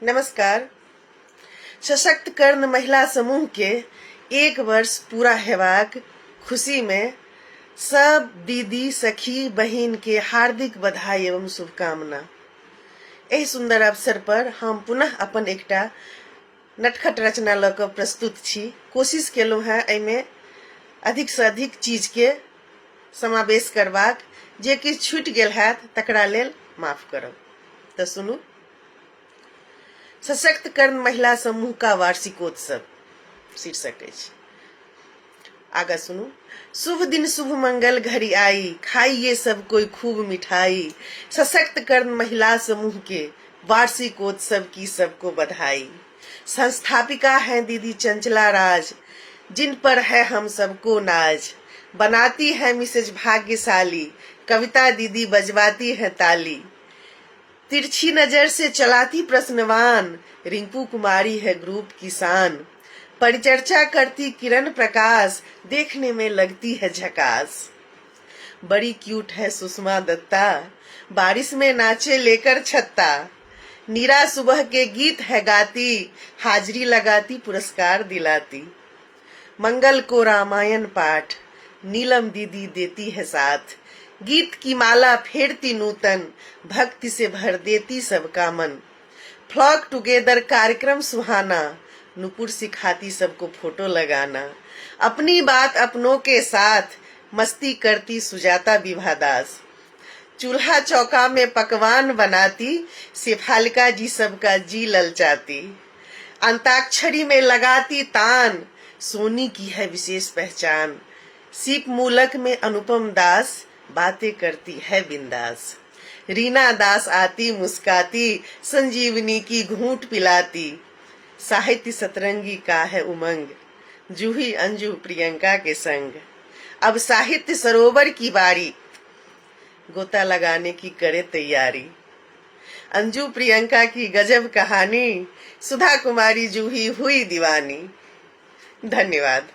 नमस्कार। सशक्त कर्ण महिला समूह के 1 वर्ष पूरा हेबाक खुशी में सब दीदी सखी बहिन के हार्दिक बधाई एवं शुभकामना। एहि सुंदर अवसर पर हम पुनः अपन एकटा नटखट रचना ल क प्रस्तुत छी। कोशिश केलहुँ हैं एहिमे अधिक से अधिक चीज के समावेश करबाक, जे किछु छूटि गेल हैत तकरा लेल माफ करब। तो सुनू। सशक्त कर्ण महिला समूह का वार्षिकोत्सव शीर्षक अछि। आगा सुनू। शुभ दिन शुभ मंगल घड़ी आई, खाइए सब कोई खूब मिठाई। सशक्त कर्ण महिला समूह के वार्षिकोत्सव की सबको बधाई। संस्थापिका हैं दीदी चंचला राज, जिन पर है हम सबको नाज। बनाती है मिसेज भाग्यशाली, कविता दीदी बजवाती है ताली। तिरछी नजर से चलाती प्रश्नवान, रिंकू कुमारी है ग्रुप की शान। परिचर्चा करती किरण प्रकाश, देखने में लगती है झकास। बड़ी क्यूट है सुषमा दत्ता, बारिश में नाचे लेकर छत्ता। नीरा सुबह के गीत है गाती, हाजिरी लगाती पुरस्कार दिलाती। मंगल को रामायण पाठ, नीलम दीदी देती है साथ। गीत की माला फेरती नूतन, भक्ति से भर देती सबका मन। फ्लॉक टुगेदर कार्यक्रम सुहाना, नुपुर सिखाती सबको फोटो लगाना। अपनी बात अपनों के साथ, मस्ती करती सुजाता विभादास। चूल्हा चौका में पकवान बनाती, शेफालिका जी सबका जी ललचाती। अंताक्षरी में लगाती तान, सोनी की है विशेष पहचान। सीप मूलक में अनुपम दास, बातें करती है बिंदास। रीना दास आती मुस्काती, संजीवनी की घूंट पिलाती। साहित्य सतरंगी का है उमंग, जूही अंजू प्रियंका के संग। अब साहित्य सरोवर की बारी, गोता लगाने की करे तैयारी। अंजू प्रियंका की गजब कहानी, सुधा कुमारी जूही हुई दीवानी। धन्यवाद।